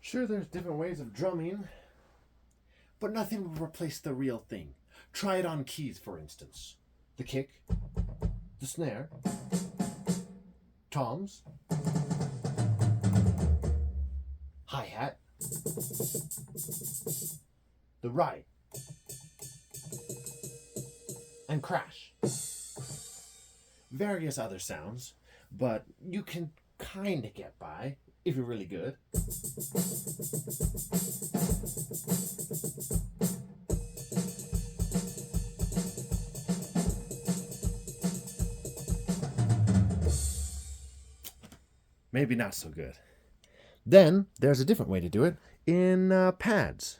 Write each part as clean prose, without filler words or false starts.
Sure, there's different ways of drumming, but nothing will replace the real thing. Try it on keys, for instance. The kick, the snare, toms, hi-hat, the ride, and crash. Various other sounds, but you can kind of get by if you're really good. Maybe not so good. Then there's a different way to do it in pads.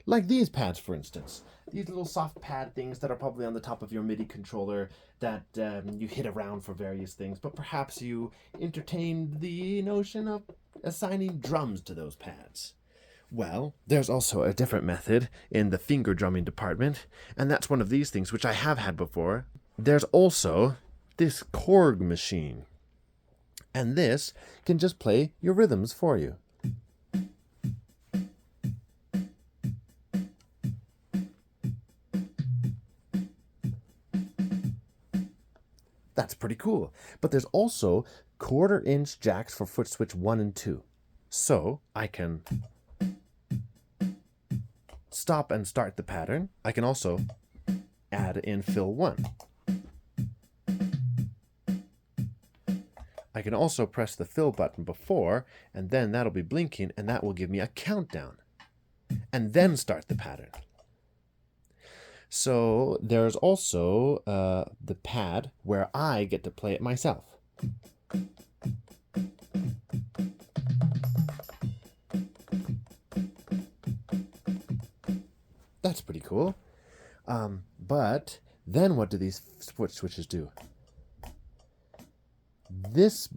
Like these pads, for instance. These little soft pad things that are probably on the top of your MIDI controller that you hit around for various things, but perhaps you entertained the notion of assigning drums to those pads. Well, there's also a different method in the finger drumming department, and that's one of these things which I have had before. There's also this Korg machine, and this can just play your rhythms for you. That's pretty cool. But there's also 1/4-inch jacks for foot switch 1 and 2. So I can stop and start the pattern. I can also add in fill 1. I can also press the fill button before, and then that'll be blinking, and that will give me a countdown. And then start the pattern. So there's also the pad where I get to play it myself. That's pretty cool. But then what do these foot switches do? This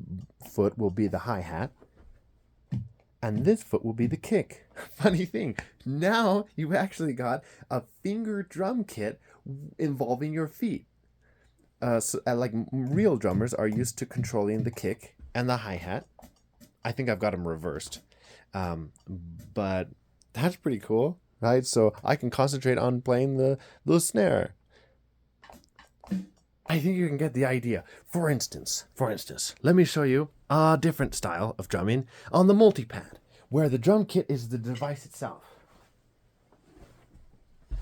foot will be the hi-hat, and this foot will be the kick. Funny thing, now you've actually got a finger drum kit involving your feet. Like real drummers are used to controlling the kick and the hi-hat. I think I've got them reversed. But that's pretty cool, right? So I can concentrate on playing the snare. I think you can get the idea. For instance, let me show you a different style of drumming on the multi-pad, where the drum kit is the device itself.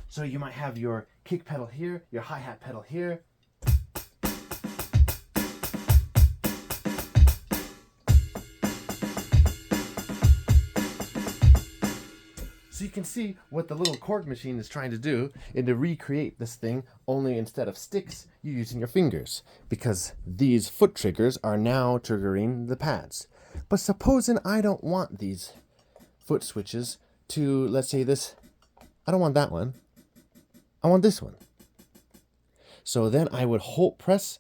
So you might have your kick pedal here, your hi-hat pedal here. So you can see what the little Korg machine is trying to do is to recreate this thing, only instead of sticks, you're using your fingers, because these foot triggers are now triggering the pads. But supposing I don't want these foot switches to, let's say this, I don't want that one, I want this one. So then I would press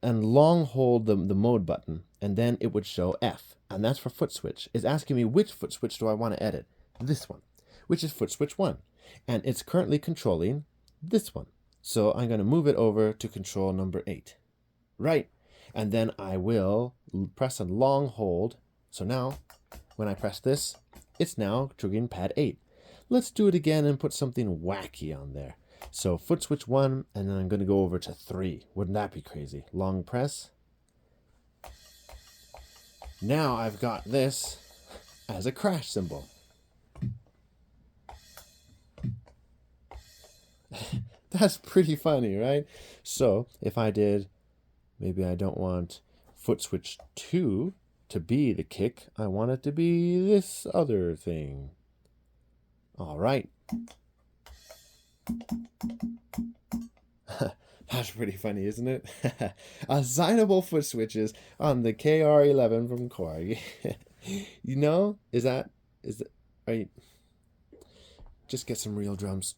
and long hold the mode button, and then it would show F, and that's for foot switch. It's asking me which foot switch do I want to edit. This one, which is foot switch 1, and it's currently controlling this one. So I'm going to move it over to control number 8. Right, and then I will press a long hold. So now, when I press this, it's now triggering pad 8. Let's do it again and put something wacky on there. So foot switch 1, and then I'm going to go over to 3. Wouldn't that be crazy? Long press. Now I've got this as a crash symbol. That's pretty funny, right? So if I did, maybe I don't want foot switch 2 to be the kick. I want it to be this other thing. All right. That's pretty funny, isn't it? Assignable foot switches on the KR-11 from Korg. You know, are you, just get some real drums.